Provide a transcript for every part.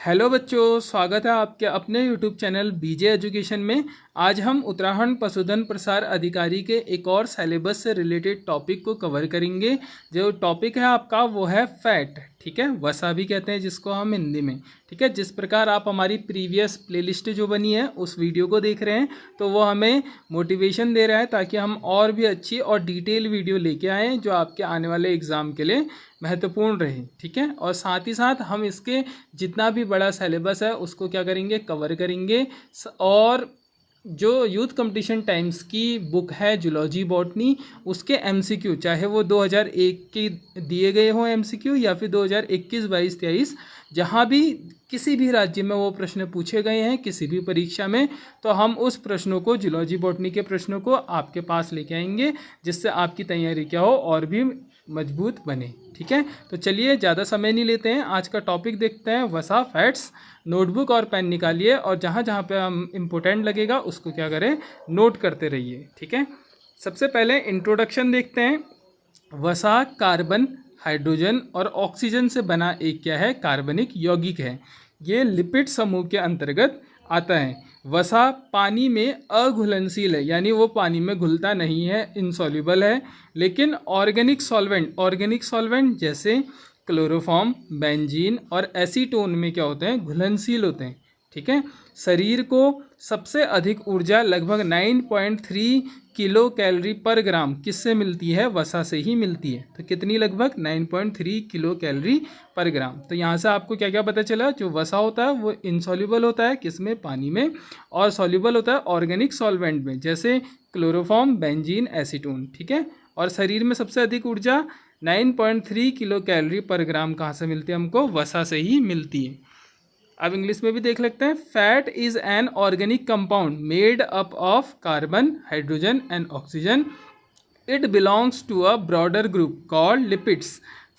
Hello बच्चों, स्वागत है आपके अपने यूट्यूब चैनल बीजे एजुकेशन में। आज हम उत्तराखंड पशुधन प्रसार अधिकारी के एक और सिलेबस से रिलेटेड टॉपिक को कवर करेंगे। जो टॉपिक है आपका वो है फैट, ठीक है, वसा भी कहते हैं जिसको हम हिंदी में, ठीक है। जिस प्रकार आप हमारी प्रीवियस प्लेलिस्ट जो बनी है उस वीडियो को देख रहे हैं तो वो हमें मोटिवेशन दे रहा है ताकि हम और भी अच्छी और डिटेल वीडियो लेके आएँ जो आपके आने वाले एग्ज़ाम के लिए महत्वपूर्ण रहे, ठीक है। और साथ ही साथ हम इसके जितना भी बड़ा सिलेबस है उसको क्या करेंगे, कवर करेंगे। और जो यूथ कंपटीशन टाइम्स की बुक है जूलॉजी बॉटनी, उसके एमसीक्यू चाहे वो 2001 के दिए गए हों एमसीक्यू या फिर 2021, 22, 23, जहाँ भी किसी भी राज्य में वो प्रश्न पूछे गए हैं किसी भी परीक्षा में, तो हम उस प्रश्नों को जूलॉजी बॉटनी के प्रश्नों को आपके पास लेके आएंगे जिससे आपकी तैयारी क्या हो और भी मजबूत बने, ठीक है। तो चलिए ज़्यादा समय नहीं लेते हैं, आज का टॉपिक देखते हैं वसा फैट्स। नोटबुक और पेन निकालिए और जहाँ जहाँ पे हम इम्पोर्टेंट लगेगा उसको क्या करें, नोट करते रहिए, ठीक है। सबसे पहले इंट्रोडक्शन देखते हैं। वसा कार्बन, हाइड्रोजन और ऑक्सीजन से बना एक क्या है, कार्बनिक यौगिक है। ये लिपिड समूह के अंतर्गत आता है। वसा पानी में अघुलनशील है, यानी वो पानी में घुलता नहीं है, इनसॉल्युबल है। लेकिन ऑर्गेनिक सॉल्वेंट जैसे क्लोरोफॉर्म, बेंजीन और एसीटोन में क्या होते हैं, घुलनशील होते हैं, ठीक है। शरीर को सबसे अधिक ऊर्जा लगभग 9.3 किलो कैलोरी पर ग्राम किससे मिलती है, वसा से ही मिलती है। तो कितनी, लगभग 9.3 किलो कैलोरी पर ग्राम। तो यहाँ से आपको क्या क्या पता चला, जो वसा होता है वो इनसॉल्युबल होता है किसमें, पानी में, और सॉल्युबल होता है ऑर्गेनिक सॉल्वेंट में जैसे क्लोरोफॉर्म, बेंजीन, एसीटोन, ठीक है। और शरीर में सबसे अधिक ऊर्जा 9.3 किलो कैलोरी पर ग्राम कहाँ से मिलती है, हमको वसा से ही मिलती है। अब इंग्लिश में भी देख लेते हैं। Fat is an organic compound made up of carbon, hydrogen and oxygen. It belongs to a broader group called lipids.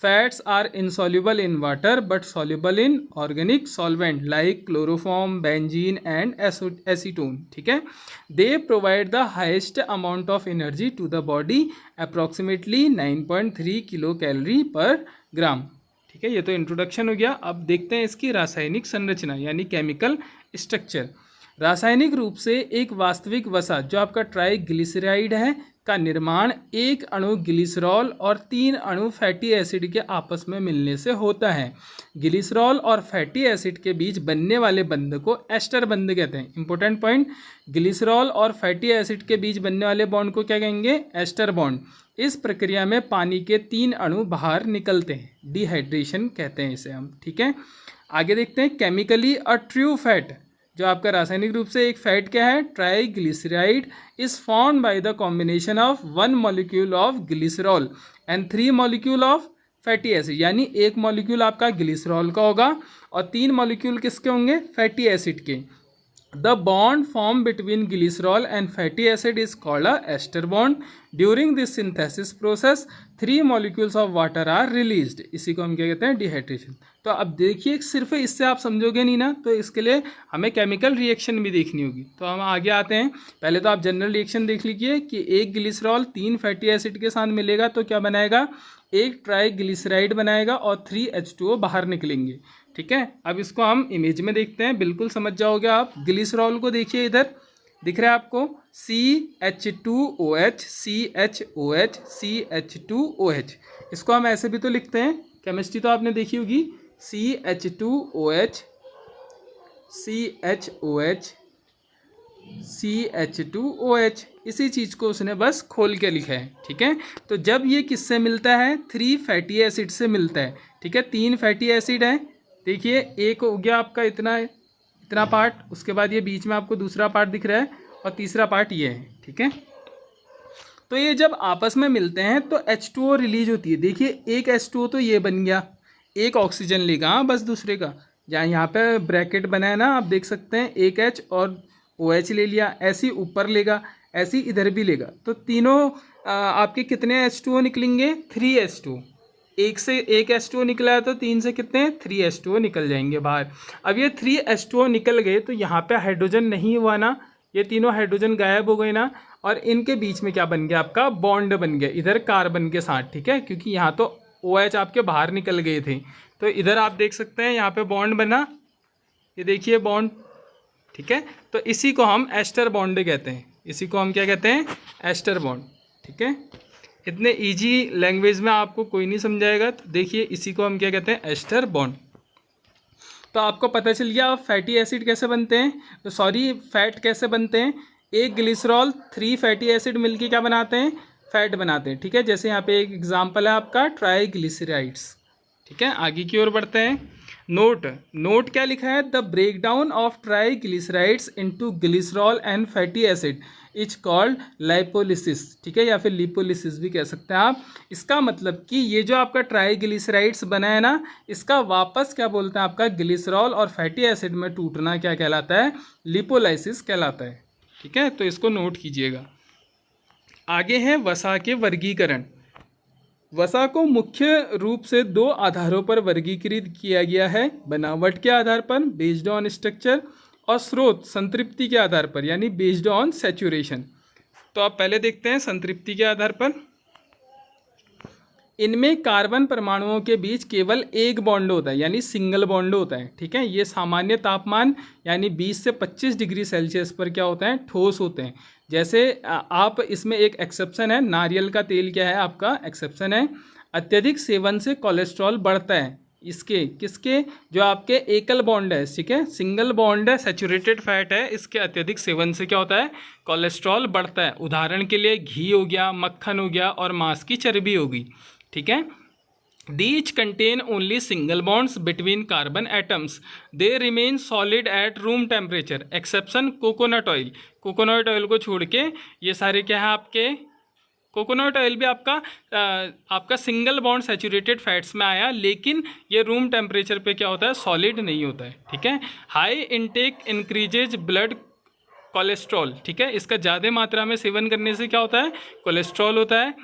Fats are insoluble in water but soluble in organic solvent like chloroform, benzene and acetone. ठीक है. They provide the highest amount of energy to the body, approximately 9.3 kilocalorie per gram. ठीक है, ये तो introduction हो गया। अब देखते हैं इसकी रासायनिक संरचना यानी केमिकल स्ट्रक्चर। रासायनिक रूप से एक वास्तविक वसा जो आपका ट्राइग्लिसराइड है का निर्माण एक अणु ग्लिसरॉल और 3 अणु फैटी एसिड के आपस में मिलने से होता है। ग्लिसरॉल और फैटी एसिड के बीच बनने वाले बंध को एस्टर बंध कहते हैं। इंपॉर्टेंट पॉइंट, ग्लिसरॉल और फैटी एसिड के बीच बनने वाले बॉन्ड को क्या कहेंगे, एस्टर बॉन्ड। इस प्रक्रिया में पानी के 3 अणु बाहर निकलते हैं, डिहाइड्रेशन कहते हैं इसे हम, ठीक है। आगे देखते हैं केमिकली अ ट्रू फैट, जो आपका रासायनिक रूप से एक फैट क्या है, triglyceride is formed by the combination of 1 molecule of glycerol and 3 molecule of fatty acid. यानी एक मॉलिक्यूल आपका ग्लिसरॉल का होगा और 3 मॉलिक्यूल किसके होंगे, फैटी एसिड के। The bond formed between glycerol and fatty acid is called a ester bond. During this synthesis process, 3 molecules of water are released. इसी को हम क्या कहते हैं, डिहाइड्रेशन। तो अब देखिए, सिर्फ इससे आप समझोगे नहीं ना, तो इसके लिए हमें केमिकल रिएक्शन भी देखनी होगी। तो हम आगे आते हैं। पहले तो आप जनरल रिएक्शन देख लीजिए कि एक ग्लिसरॉल 3 फैटी एसिड के साथ मिलेगा तो क्या बनाएगा, एक ट्राइग्लिसराइड बनाएगा और 3H2O बाहर निकलेंगे, ठीक है। अब इसको हम इमेज में देखते हैं, बिल्कुल समझ जाओगे आप। ग्लिसरॉल को देखिए, इधर दिख रहा है आपको CH2OH, CHOH, CH2OH। इसको हम ऐसे भी तो लिखते हैं, केमिस्ट्री तो आपने देखी होगी, CH2OH, CHOH, CH2OH। इसी चीज़ को उसने बस खोल के लिखा है, ठीक है। तो जब ये किससे मिलता है, 3 फैटी एसिड से मिलता है, ठीक है। 3 फैटी एसिड है, देखिए एक हो गया आपका इतना पार्ट, उसके बाद ये बीच में आपको दूसरा पार्ट दिख रहा है और तीसरा पार्ट ये है, ठीक है। तो ये जब आपस में मिलते हैं तो H2O रिलीज होती है। देखिए एक H2O तो ये बन गया, एक ऑक्सीजन लेगा, हाँ बस दूसरे का, जहाँ यहाँ पे ब्रैकेट बना है ना, आप देख सकते हैं, एक H और OH ले लिया, ऐसे ऊपर लेगा, ऐसे इधर भी लेगा, तो तीनों आपके कितने H2O निकलेंगे, 3H2O। एक से एक H2O निकला है तो 3 से कितने, 3H2O निकल जाएंगे बाहर। अब ये 3H2O निकल गए तो यहाँ पे हाइड्रोजन नहीं हुआ ना, ये तीनों हाइड्रोजन गायब हो गए ना, और इनके बीच में क्या बन गया, आपका बॉन्ड बन गया इधर कार्बन के साथ, ठीक है। क्योंकि यहाँ तो OH आपके बाहर निकल गए थे, तो इधर आप देख सकते हैं यहाँ पे बॉन्ड बना, ये देखिए बॉन्ड, ठीक है। तो इसी को हम एस्टर बॉन्ड कहते हैं, इसी को हम क्या कहते हैं, एस्टर बॉन्ड, ठीक है। इतने इजी लैंग्वेज में आपको कोई नहीं समझाएगा, तो देखिए इसी को हम क्या कहते हैं, एस्टर बॉन्ड। तो आपको पता चल गया अब फैटी एसिड कैसे बनते हैं, तो सॉरी फैट कैसे बनते हैं। एक ग्लिसरॉल 3 फैटी एसिड मिलके क्या बनाते हैं, फैट बनाते हैं, ठीक है। जैसे यहाँ पे एक एग्जांपल है आपका ट्राइग्लिसराइड्स, ठीक है। आगे की ओर बढ़ते हैं। नोट क्या लिखा है, the breakdown of triglycerides into glycerol and fatty acid is called lipolysis, ठीक है, या फिर लिपोलिसिस भी कह सकते हैं आप। इसका मतलब कि ये जो आपका ट्राइग्लिसराइड्स बना है ना, इसका वापस क्या बोलते हैं, आपका ग्लिसरॉल और फैटी एसिड में टूटना क्या कहलाता है, लिपोलाइसिस कहलाता है, ठीक है। तो इसको नोट कीजिएगा। आगे है वसा के वर्गीकरण। वसा को मुख्य रूप से 2 आधारों पर वर्गीकृत किया गया है, बनावट के आधार पर बेस्ड ऑन स्ट्रक्चर, और स्रोत संतृप्ति के आधार पर यानी बेस्ड ऑन सैचुरेशन। तो आप पहले देखते हैं संतृप्ति के आधार पर। इनमें कार्बन परमाणुओं के बीच केवल एक बॉन्ड होता है यानी सिंगल बॉन्ड होता है, ठीक है। ये सामान्य तापमान यानी 20 से 25 डिग्री सेल्सियस पर क्या होते हैं, ठोस होते हैं। जैसे आप इसमें एक एक्सेप्शन है, नारियल का तेल क्या है आपका एक्सेप्शन है, अत्यधिक सेवन से कोलेस्ट्रॉल बढ़ता है। इसके किसके, जो आपके एकल बॉन्ड है, ठीक है, सिंगल बॉन्ड है, सैचुरेटेड फैट है, इसके अत्यधिक सेवन से क्या होता है, कोलेस्ट्रॉल बढ़ता है। उदाहरण के लिए घी हो गया, मक्खन हो गया और मांस की चर्बी होगी, ठीक है। These contain only single bonds between carbon atoms. They remain solid at room temperature. Exception coconut oil. Coconut oil को छोड़ के ये सारे क्या है आपके, कोकोनट ऑयल भी आपका सिंगल बॉन्ड सैचुरेटेड फैट्स में आया, लेकिन ये रूम टेम्परेचर पे क्या होता है, सॉलिड नहीं होता है, ठीक है। High intake increases blood cholesterol, ठीक है, इसका ज़्यादा मात्रा में सेवन करने से क्या होता है, कोलेस्ट्रॉल होता है।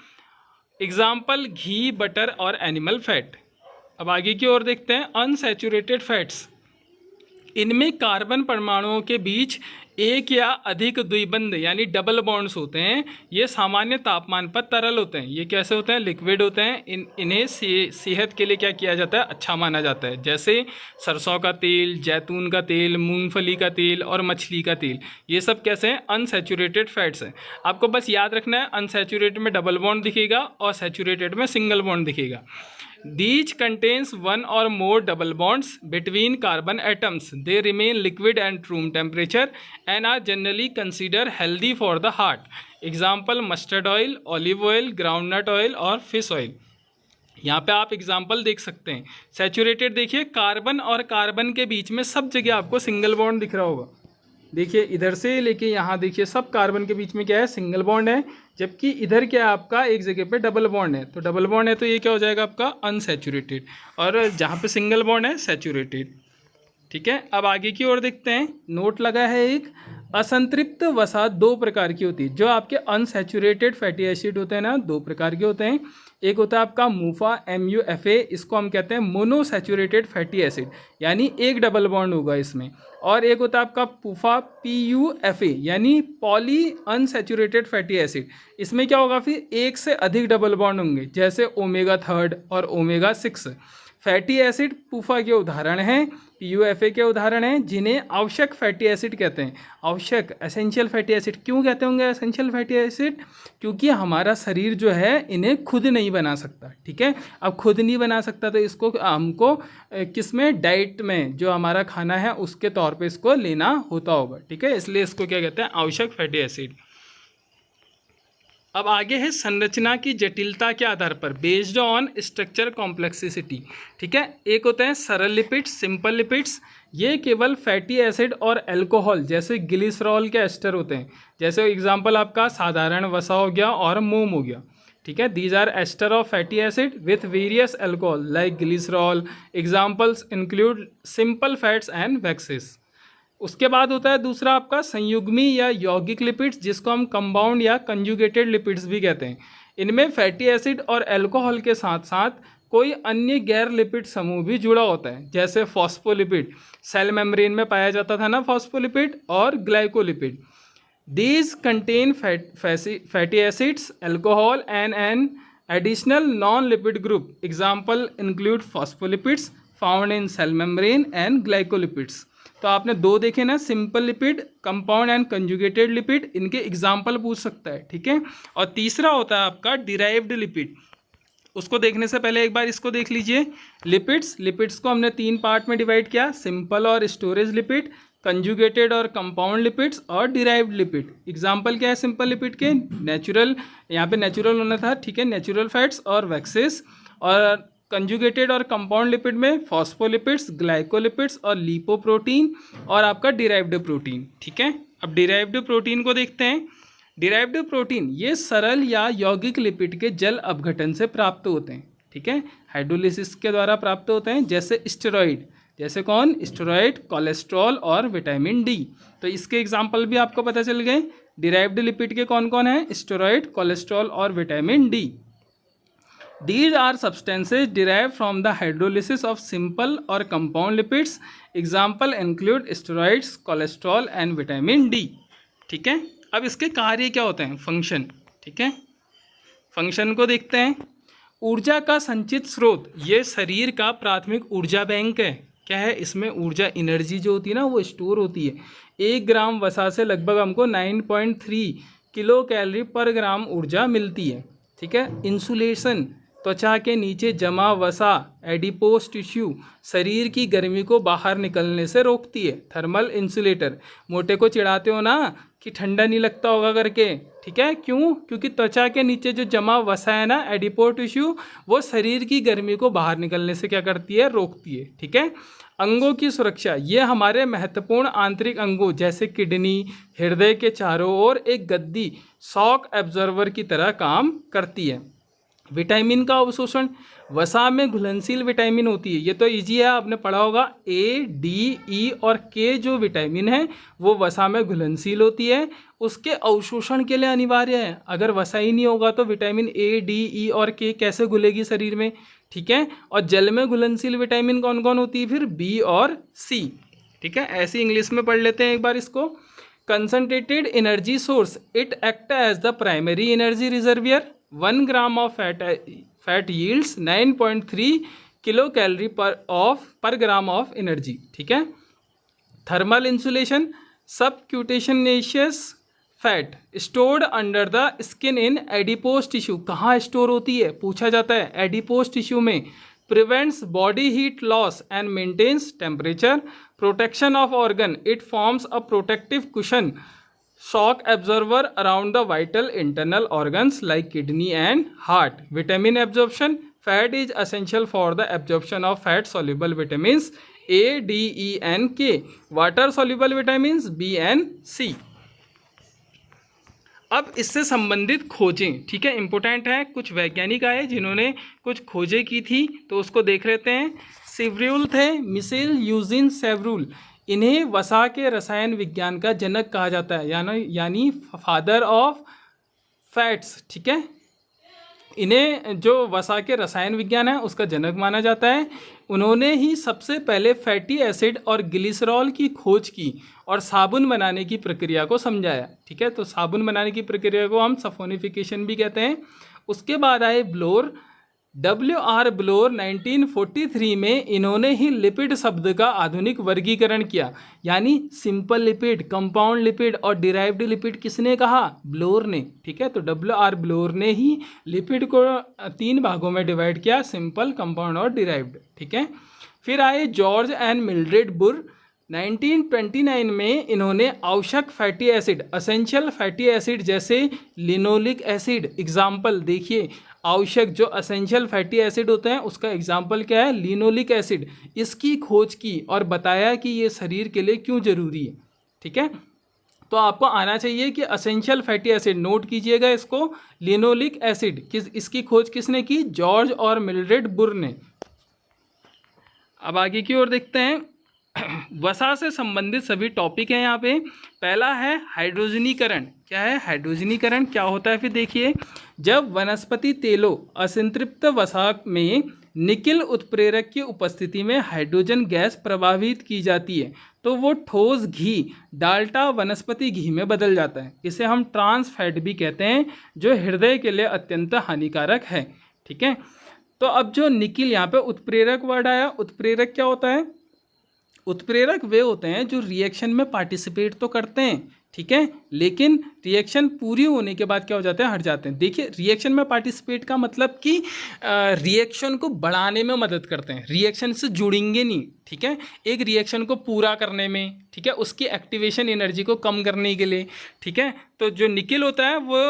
एग्जाम्पल घी, बटर और एनिमल फैट। अब आगे की ओर देखते हैं अनसैचुरेटेड फैट्स। इनमें कार्बन परमाणुओं के बीच एक या अधिक द्विबंध यानी डबल बॉन्ड्स होते हैं। ये सामान्य तापमान पर तरल होते हैं। ये कैसे होते हैं, लिक्विड होते हैं। इन्हें सेहत के लिए क्या किया जाता है, अच्छा माना जाता है। जैसे सरसों का तेल, जैतून का तेल, मूंगफली का तेल और मछली का तेल, ये सब कैसे हैं, अनसैचुरेटेड फैट्स हैं। आपको बस याद रखना है, अनसैचुरेटेड में डबल बॉन्ड दिखेगा और सैचुरेटेड में सिंगल बॉन्ड दिखेगा। These contains one or more double bonds between carbon atoms. They remain liquid at room temperature and are generally considered healthy for the heart. Example mustard oil, olive oil, groundnut oil और fish oil. यहाँ पे आप example देख सकते हैं। Saturated देखिए, carbon और carbon के बीच में सब जगह आपको सिंगल बॉन्ड दिख रहा होगा। देखिए इधर से लेके यहाँ देखिए सब कार्बन के बीच में क्या है, सिंगल बॉन्ड है, जबकि इधर क्या है आपका एक जगह पे डबल बॉन्ड है। तो डबल बॉन्ड है तो ये क्या हो जाएगा आपका अनसैचुरेटेड, और जहाँ पे सिंगल बॉन्ड है सैचुरेटेड, ठीक है। अब आगे की ओर देखते हैं। नोट लगा है एक, असंतृप्त वसा 2 प्रकार की होती है। जो आपके अनसैचुरेटेड फैटी एसिड होते हैं ना, 2 प्रकार के होते हैं। एक होता है आपका मूफा, MUFA, इसको हम कहते हैं मोनोसैचुरेटेड फैटी एसिड, यानी एक डबल बॉन्ड होगा इसमें। और एक होता है आपका पूफा, PUFA, यानी पॉली अनसैचुरेटेड फैटी एसिड। इसमें क्या होगा, फिर एक से अधिक डबल बॉन्ड होंगे, जैसे ओमेगा 3 और ओमेगा 6। फैटी एसिड पूफा के उदाहरण हैं, PUFA के उदाहरण हैं, जिन्हें आवश्यक फैटी एसिड कहते हैं। आवश्यक, एसेंशियल फैटी एसिड क्यों कहते होंगे एसेंशियल फैटी एसिड, क्योंकि हमारा शरीर जो है इन्हें खुद नहीं बना सकता, ठीक है। अब खुद नहीं बना सकता तो इसको हमको किस में, डाइट में, जो हमारा खाना है उसके तौर पे इसको लेना होता होगा, ठीक है। इसलिए इसको क्या कहते हैं, आवश्यक फैटी एसिड। अब आगे है संरचना की जटिलता के आधार पर, बेस्ड ऑन स्ट्रक्चर कॉम्प्लेक्सिसिटी, ठीक है। एक होते हैं सरल लिपिड्स, सिंपल लिपिड्स। ये केवल फैटी एसिड और अल्कोहल जैसे ग्लिसरॉल के एस्टर होते हैं। जैसे एग्जांपल आपका साधारण वसा हो गया और मोम हो गया, ठीक है। These are ester of fatty acid with various alcohol like glycerol. Examples include simple fats and waxes. उसके बाद होता है दूसरा आपका संयुग्मी या यौगिक लिपिड्स, जिसको हम कंपाउंड या कंजुगेटेड लिपिड्स भी कहते हैं। इनमें फैटी एसिड और अल्कोहल के साथ साथ कोई अन्य गैर लिपिड समूह भी जुड़ा होता है, जैसे फॉस्फोलिपिड, सेल मेम्ब्रेन में पाया जाता था ना फॉस्फोलिपिड, और glycolipid. These contain fatty acids, alcohol and an additional non lipid group. Example include phospholipids, found in cell membrane and glycolipids. तो आपने दो देखे ना, simple lipid, compound and conjugated lipid, इनके एग्जाम्पल पूछ सकता है, ठीक है। और तीसरा होता है आपका डिराइव्ड लिपिड। उसको देखने से पहले एक बार इसको देख लीजिए। लिपिड्स को हमने 3 पार्ट में डिवाइड किया, सिंपल और स्टोरेज लिपिड, कंजुगेटेड और कंपाउंड लिपिड्स और डिराइव्ड लिपिड। एग्जाम्पल क्या है सिंपल लिपिड के? नेचुरल, यहाँ पे नेचुरल होना था, ठीक है, नेचुरल फैट्स और वैक्सेस। और कंजुगेटेड और कंपाउंड लिपिड में फॉस्फोलिपिड्स, ग्लाइकोलिपिड्स और लिपोप्रोटीन और आपका डिराइव्ड प्रोटीन, ठीक है। अब डिराइव्ड प्रोटीन को देखते हैं। डिराइव्ड प्रोटीन ये सरल या यौगिक लिपिड के जल अपघटन से प्राप्त होते हैं, ठीक है, हाइड्रोलिसिस के द्वारा प्राप्त होते हैं, जैसे स्टेरॉइड, जैसे कौन? स्टेरॉइड, कोलेस्ट्रॉल और विटामिन डी। तो इसके एग्जाम्पल भी आपको पता चल गए। डिराइव्ड लिपिड के कौन कौन है? स्टेरॉइड, कोलेस्ट्रॉल और vitamin D. These are substances derived from the hydrolysis of simple or compound lipids. Example include steroids, cholesterol and vitamin D. ठीक है। अब इसके कार्य क्या होते हैं? फंक्शन, ठीक है। फंक्शन को देखते हैं। ऊर्जा का संचित स्रोत, ये शरीर का प्राथमिक ऊर्जा बैंक है। क्या है? इसमें ऊर्जा, एनर्जी जो होती है ना, वो स्टोर होती है। 1 ग्राम वसा से लगभग हमको 9.3 किलो कैलोरी पर ग्राम ऊर्जा मिलती है, ठीक है। इंसुलेशन, त्वचा के नीचे जमा वसा, एडिपोस टिश्यू शरीर की गर्मी को बाहर निकलने से रोकती है। थर्मल इंसुलेटर, मोटे को चिढ़ाते हो ना कि ठंडा नहीं लगता होगा करके, ठीक है, क्यों? क्योंकि त्वचा के नीचे जो जमा वसा है ना, एडिपोस टिश्यू, वो शरीर की गर्मी को बाहर निकलने से क्या करती है? रोकती है, ठीक है। अंगों की सुरक्षा, ये हमारे महत्वपूर्ण आंतरिक अंगों जैसे किडनी, हृदय के चारों ओर एक गद्दी, शॉक एब्जॉर्वर की तरह काम करती है। विटामिन का अवशोषण, वसा में घुलनशील विटामिन होती है, ये तो इजी है, आपने पढ़ा होगा। ए, डी, ई और के जो विटामिन है वो वसा में घुलनशील होती है, उसके अवशोषण के लिए अनिवार्य है। अगर वसा ही नहीं होगा तो विटामिन ए, डी, ई और के कैसे घुलेगी शरीर में, ठीक है। और जल में घुलनशील विटामिन कौन कौन होती है फिर? बी और सी, ठीक है। ऐसे इंग्लिश में पढ़ लेते हैं एक बार इसको। Concentrated energy source, it act as the primary energy reservoir. 1 gram of fat yields 9.3 kilo calorie per gram of energy, ठीक है। Thermal insulation, subcutaneous fat stored under the skin in adipose tissue. कहाँ store होती है? पूछा जाता है। Adipose tissue में। Prevents body heat loss and maintains temperature. Protection of organ, it forms a protective cushion, shock absorber around the vital internal organs like kidney and heart. Vitamin absorption, fat is essential for the absorption of fat soluble vitamins A, D, E and K. Water soluble vitamins B and C. अब इससे संबंधित खोजें, ठीक है, important है। कुछ वैज्ञानिक आए जिन्होंने कुछ खोजें की थी, तो उसको देख लेते हैं। सेव्रुल थे, मिशेल यूजिन सेव्रुल। इन्हें वसा के रसायन विज्ञान का जनक कहा जाता है, यानी फादर ऑफ फैट्स, ठीक है। इन्हें जो वसा के रसायन विज्ञान है उसका जनक माना जाता है। उन्होंने ही सबसे पहले फैटी एसिड और ग्लिसरॉल की खोज की और साबुन बनाने की प्रक्रिया को समझाया, ठीक है। तो साबुन बनाने की प्रक्रिया को हम सफोनिफिकेशन भी कहते हैं। उसके बाद आए ब्लोर, WR ब्लोर। 1943 में इन्होंने ही लिपिड शब्द का आधुनिक वर्गीकरण किया, यानी सिंपल लिपिड, कंपाउंड लिपिड और डिराइव्ड लिपिड किसने कहा? ब्लोर ने, ठीक है। तो WR ब्लोर ने ही लिपिड को 3 भागों में डिवाइड किया, सिंपल, कंपाउंड और डिराइव्ड, ठीक है। फिर आए जॉर्ज एंड मिल्ड्रेड बुर। 1929 में इन्होंने आवश्यक fatty acid, essential fatty acid जैसे लिनोलिक एसिड, एग्जाम्पल देखिए, आवश्यक जो असेंशियल फैटी एसिड होते हैं उसका एग्जाम्पल क्या है? Linoleic acid. इसकी खोज की और बताया कि ये शरीर के लिए क्यों ज़रूरी है, ठीक है। तो आपको आना चाहिए कि असेंशियल फैटी एसिड, नोट कीजिएगा इसको, लिनोलिक एसिड, इसकी खोज किसने की? जॉर्ज और मिल्ड्रेड बुर ने। अब आगे की ओर देखते हैं। वसा से संबंधित सभी टॉपिक हैं यहाँ पे। पहला है हाइड्रोजनीकरण। क्या है हाइड्रोजनीकरण? क्या होता है फिर देखिए, जब वनस्पति तेलों असंतृप्त वसा में निकिल उत्प्रेरक की उपस्थिति में हाइड्रोजन गैस प्रवाहित की जाती है तो वो ठोस घी, डाल्टा वनस्पति घी में बदल जाता है। इसे हम ट्रांस फैट भी कहते हैं, जो हृदय के लिए अत्यंत हानिकारक है, ठीक है। तो अब जो निकिल, यहाँ पे उत्प्रेरक वर्ड आया, उत्प्रेरक क्या होता है? उत्प्रेरक वे होते हैं जो रिएक्शन में पार्टिसिपेट तो करते हैं, ठीक है, लेकिन रिएक्शन पूरी होने के बाद क्या हो जाते हैं? हट जाते हैं। देखिए, रिएक्शन में पार्टिसिपेट का मतलब कि रिएक्शन को बढ़ाने में मदद करते हैं, रिएक्शन से जुड़ेंगे नहीं, ठीक है, एक रिएक्शन को पूरा करने में, ठीक है, उसकी एक्टिवेशन एनर्जी को कम करने के लिए, ठीक है। तो जो निकिल होता है वो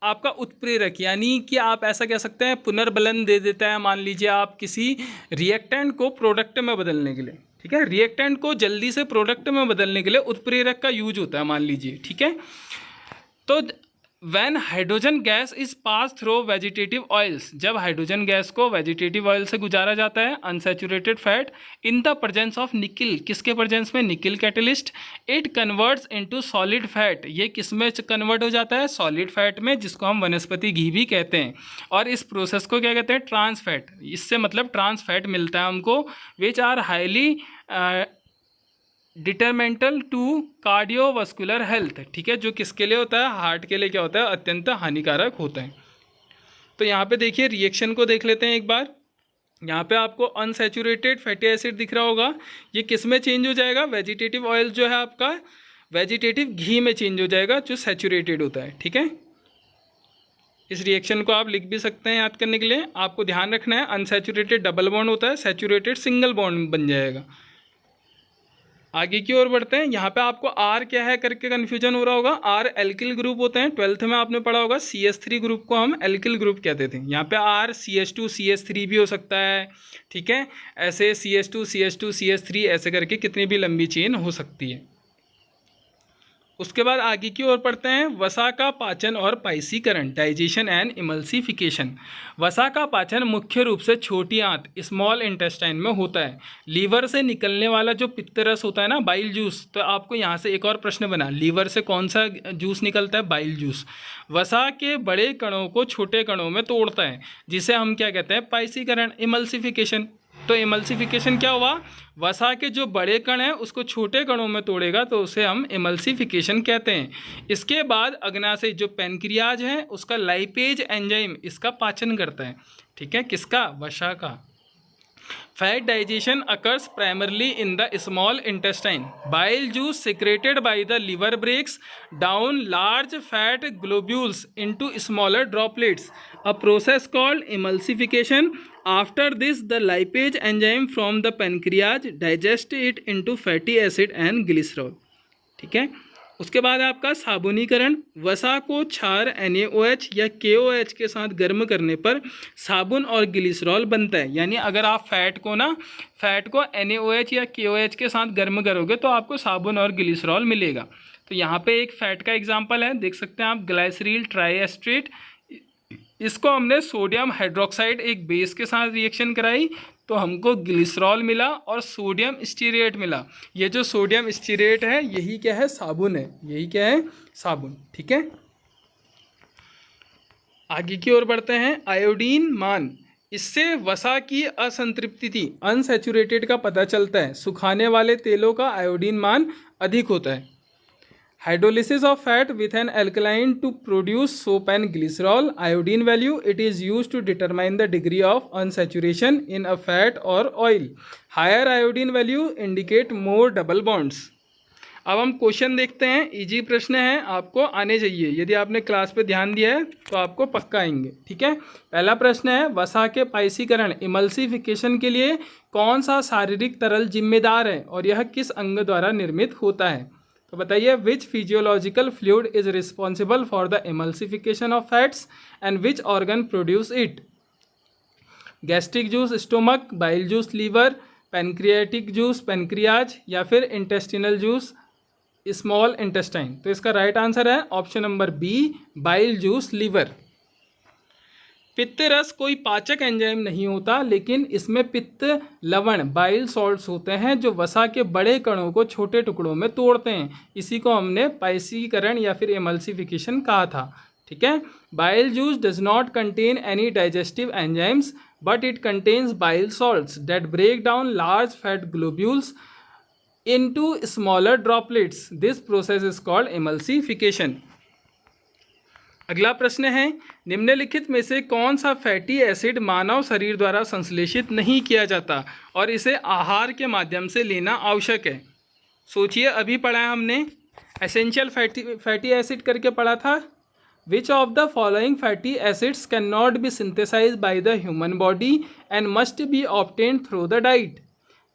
आपका उत्प्रेरक, यानी कि आप ऐसा कह सकते हैं पुनर्बलन दे देता है। मान लीजिए आप किसी रिएक्टेंट को प्रोडक्ट में बदलने के लिए, ठीक है, रिएक्टेंट को जल्दी से प्रोडक्ट में बदलने के लिए उत्प्रेरक का यूज होता है, मान लीजिए, ठीक है। तो when hydrogen gas is pass through vegetative oils, जब हाइड्रोजन गैस को वेजिटेटिव ऑयल से गुजारा जाता है, unsaturated fat, in the presence of nickel, किसके प्रेजेंस में? Nickel catalyst, it converts into solid fat, ये किस में कन्वर्ट हो जाता है? सॉलिड फैट में, जिसको हम वनस्पति घी भी कहते हैं। और इस प्रोसेस को क्या कहते हैं? Trans fat. इससे मतलब ट्रांस फैट मिलता है हमको, which are highly detrimental to cardiovascular health, ठीक है, जो किसके लिए होता है? हार्ट के लिए क्या होता है? अत्यंत हानिकारक होता है। तो यहाँ पे देखिए रिएक्शन को देख लेते हैं एक बार। यहाँ पे आपको अनसैचुरेटेड फैटी एसिड दिख रहा होगा, ये किस में चेंज हो जाएगा? वेजिटेटिव ऑयल जो है आपका वेजिटेटिव घी में चेंज हो जाएगा, जो सैचुरेटेड होता है, ठीक है। इस रिएक्शन को आप लिख भी सकते हैं याद करने के लिए। आपको ध्यान रखना है, अनसैचुरेटेड डबल बॉन्ड होता है, सैचुरेटेड सिंगल बॉन्ड बन जाएगा। आगे की ओर बढ़ते हैं। यहाँ पे आपको आर क्या है करके कन्फ्यूजन हो रहा होगा। आर एल्किल ग्रुप होते हैं, 12th में आपने पढ़ा होगा। CH3 ग्रुप को हम एल्किल ग्रुप कहते थे। यहाँ पे आर CH2 CH3 भी हो सकता है, ठीक है, ऐसे CH2 CH2 CH3 ऐसे करके कितनी भी लंबी चेन हो सकती है। उसके बाद आगे की ओर पढ़ते हैं, वसा का पाचन और पाइसीकरण, डाइजेशन एंड इमल्सिफिकेशन। वसा का पाचन मुख्य रूप से छोटी आंत स्मॉल इंटेस्टाइन में होता है। लीवर से निकलने वाला जो पित्त रस होता है ना, बाइल जूस, तो आपको यहाँ से एक और प्रश्न बना, लीवर से कौन सा जूस निकलता है? Bile juice. वसा के बड़े कणों को छोटे कणों में तोड़ता है, जिसे हम क्या कहते हैं? पाइसीकरण, इमल्सिफिकेशन। तो इमल्सिफिकेशन क्या हुआ? वसा के जो बड़े कण हैं उसको छोटे कणों में तोड़ेगा, तो उसे हम इमल्सिफिकेशन कहते हैं। इसके बाद अग्नाशय जो पैनक्रियाज है उसका लाइपेज एंजाइम इसका पाचन करता है, ठीक है, किसका? वसा का। Fat digestion occurs primarily in the small intestine. Bile juice secreted by the liver breaks down large fat globules into smaller droplets, a process called emulsification. After this, the lipase enzyme from the pancreas digests it into fatty acid and glycerol, ठीक है। उसके बाद आपका साबुनीकरण। वसा को क्षार NaOH या KOH के साथ गर्म करने पर साबुन और ग्लिसरॉल बनता है। यानी अगर आप फैट को NaOH या KOH के साथ गर्म करोगे तो आपको साबुन और ग्लिसरॉल मिलेगा। तो यहाँ पे एक फैट का एग्जांपल है, देख सकते हैं आप, ग्लाइसरील ट्राइएस्ट्रेट। इसको हमने सोडियम हाइड्रोक्साइड एक बेस के साथ रिएक्शन कराई तो हमको ग्लिसरॉल मिला और सोडियम स्टीरेट मिला। ये जो सोडियम स्टीरेट है यही क्या है? साबुन है। यही क्या है? साबुन, ठीक है। आगे की ओर बढ़ते हैं। आयोडीन मान, इससे वसा की असंतृप्ति थी, अनसैचुरेटेड का पता चलता है। सुखाने वाले तेलों का आयोडीन मान अधिक होता है। Hydrolysis of fat with an alkaline to produce soap and glycerol. Iodine value, it is used to determine the degree of unsaturation in a fat or oil. Higher iodine value indicate more double bonds. अब हम question देखते हैं। Easy प्रश्न है, आपको आने चाहिए। यदि आपने क्लास पे ध्यान दिया है तो आपको पक्का आएंगे, ठीक है। पहला प्रश्न है, वसा के पाइसीकरण इमल्सिफिकेशन के लिए कौन सा शारीरिक तरल जिम्मेदार है और यह किस अंग द्वारा निर्मित होता है? तो बताइए, which physiological fluid is responsible for the emulsification of fats and which organ produce it? Gastric juice stomach, bile juice liver, pancreatic juice pancreas, या फिर इंटेस्टिनल जूस स्मॉल इंटेस्टाइन। तो इसका राइट आंसर है option number B, bile juice liver. पित्त रस कोई पाचक enzyme नहीं होता, लेकिन इसमें पित्त लवण बाइल सॉल्ट्स होते हैं जो वसा के बड़े कणों को छोटे टुकड़ों में तोड़ते हैं। इसी को हमने पाइसीकरण या फिर एमल्सिफिकेशन कहा था, ठीक है। Bile juice does not contain any digestive enzymes but it contains bile salts that break down large fat globules into smaller droplets. This process is called emulsification. अगला प्रश्न है, निम्नलिखित में से कौन सा फैटी एसिड मानव शरीर द्वारा संश्लेषित नहीं किया जाता और इसे आहार के माध्यम से लेना आवश्यक है? सोचिए, अभी पढ़ा है हमने, एसेंशियल फैटी एसिड करके पढ़ा था। Which of the following fatty acids can not be synthesise by the human body and must be obtained through the diet?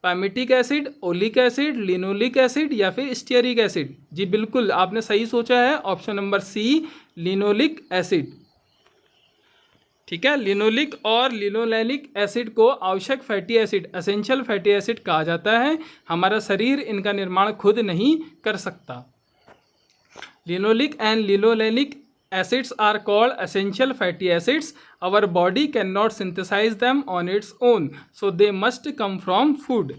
Palmitic acid, oleic acid, linoleic acid या फिर स्टीयरिक एसिड? जी बिल्कुल, आपने सही सोचा है, option number C, linoleic acid. ठीक है, linoleic और लिनोलेनिक एसिड को आवश्यक fatty acid, essential fatty acid कहा जाता है। हमारा शरीर इनका निर्माण खुद नहीं कर सकता। Linoleic and linolenic acids are called essential fatty acids. Our body cannot synthesize them on its own, so they must come from food.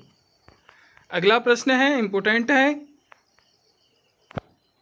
अगला प्रश्न है, इम्पोर्टेंट है,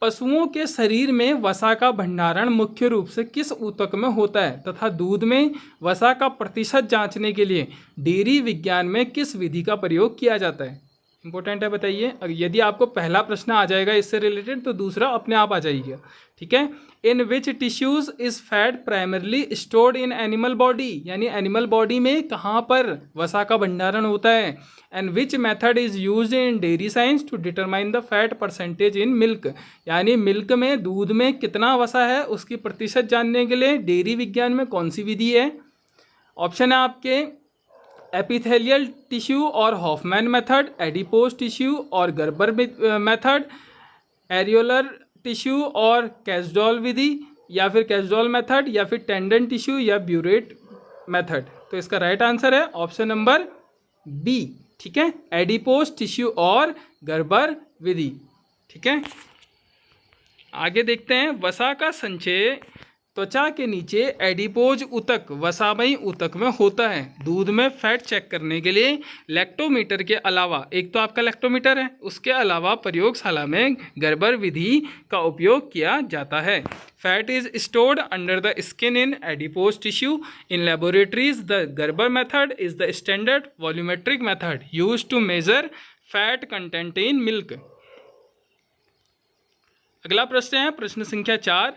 पशुओं के शरीर में वसा का भंडारण मुख्य रूप से किस ऊतक में होता है तथा दूध में वसा का प्रतिशत जांचने के लिए डेयरी विज्ञान में किस विधि का प्रयोग किया जाता है? इंपॉर्टेंट है, बताइए। यदि आपको पहला प्रश्न आ जाएगा इससे रिलेटेड तो दूसरा अपने आप आ जाएगा। ठीक है, in which tissues is fat primarily stored in animal body, यानी एनिमल बॉडी में कहाँ पर वसा का भंडारण होता है? And which method is use in dairy science to determine the fat percentage in milk, यानी मिल्क में, दूध में कितना वसा है उसकी प्रतिशत जानने के लिए डेयरी विज्ञान में कौन सी विधि है? ऑप्शन है आपके एपिथेलियल टिश्यू और हॉफमैन मेथड, एडिपोज टिश्यू और गर्बर मेथड, एरियोलर टिश्यू और कैस्डॉल विधि, या फिर कैस्डॉल मेथड, या फिर टेंडन टिश्यू या ब्यूरेट मेथड। तो इसका राइट आंसर है ऑप्शन नंबर बी। ठीक है, एडिपोज टिश्यू और गर्बर विधि। ठीक है, आगे देखते हैं, वसा का संचय त्वचा के नीचे एडिपोज ऊतक, वसामयी ऊतक में होता है। दूध में फैट चेक करने के लिए लैक्टोमीटर के अलावा, एक तो आपका लैक्टोमीटर है, उसके अलावा प्रयोगशाला में गर्बर विधि का उपयोग किया जाता है। Fat is stored under the skin in adipose tissue. In laboratories the Gerber method is the standard volumetric method used to measure fat content in milk. अगला प्रश्न है, प्रश्न संख्या 4,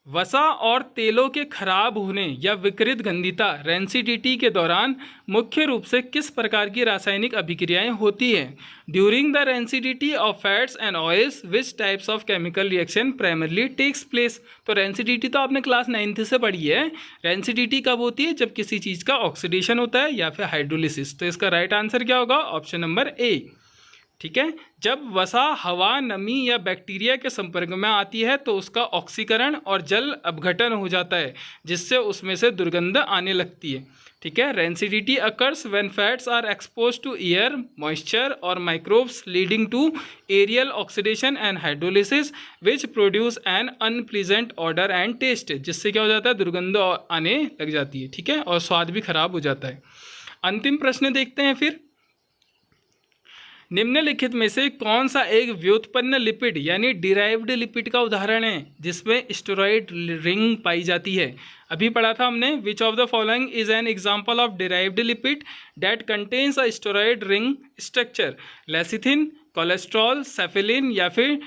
वसा और तेलों के खराब होने या विकृत गंधिता, रेंसिडिटी के दौरान मुख्य रूप से किस प्रकार की रासायनिक अभिक्रियाएं होती हैं? During the rancidity of fats and oils which types of chemical reaction primarily takes place? तो रेंसिडिटी तो आपने क्लास 9th से पढ़ी है। रेंसिडिटी कब होती है? जब किसी चीज़ का ऑक्सीडेशन होता है या फिर हाइड्रोलिसिस। तो इसका राइट आंसर क्या होगा? Option number A. ठीक है, जब वसा हवा, नमी या बैक्टीरिया के संपर्क में आती है तो उसका ऑक्सीकरण और जल अपघटन हो जाता है, जिससे उसमें से दुर्गंध आने लगती है। ठीक है, rancidity occurs when fats are expose to air, moisture और microbes leading to aerial oxidation and hydrolysis which produce an unpleasant odour and taste, जिससे क्या हो जाता है? दुर्गंध आने लग जाती है। ठीक है, और स्वाद भी खराब हो जाता है। अंतिम प्रश्न देखते हैं फिर, निम्नलिखित में से कौन सा एक व्युत्पन्न लिपिड यानी डिराइव्ड लिपिड का उदाहरण है जिसमें स्टेरॉइड रिंग पाई जाती है? अभी पढ़ा था हमने, which of the following is an example of derived lipid that contains a steroid ring structure? Lecithin, cholesterol, cephalin या फिर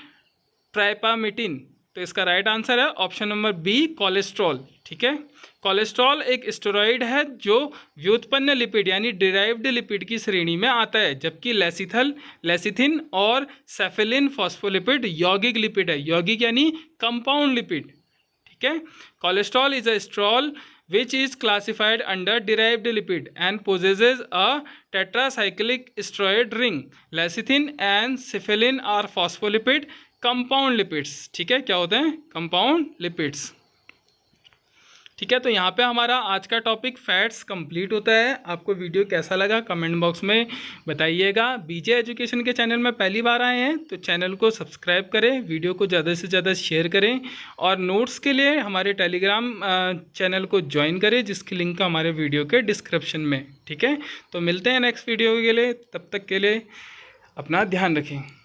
ट्राइपामिटिन? तो इसका राइट आंसर है ऑप्शन नंबर बी, कोलेस्ट्रॉल। ठीक है, कोलेस्ट्रॉल एक स्टेरॉइड है जो व्युत्पन्न लिपिड यानी डिराइव्ड लिपिड की श्रेणी में आता है, जबकि लेसिथिन और सेफिलिन फॉस्फोलिपिड यौगिक लिपिड है। यौगिक यानी कंपाउंड लिपिड। ठीक है, cholesterol is a sterol which is classified under derived lipid and possesses a tetracyclic steroid ring. Lecithin and cephalin are phospholipid compound lipids. ठीक है, क्या होते हैं? Compound lipids. ठीक है, तो यहाँ पे हमारा आज का टॉपिक फैट्स कंप्लीट होता है। आपको वीडियो कैसा लगा कमेंट बॉक्स में बताइएगा। बीजे एजुकेशन के चैनल में पहली बार आए हैं तो चैनल को सब्सक्राइब करें, वीडियो को ज़्यादा से ज़्यादा शेयर करें और नोट्स के लिए हमारे टेलीग्राम चैनल को ज्वाइन करें, जिसकी लिंक हमारे वीडियो के डिस्क्रिप्शन में। ठीक है, तो मिलते हैं नेक्स्ट वीडियो के लिए, तब तक के लिए अपना ध्यान रखें।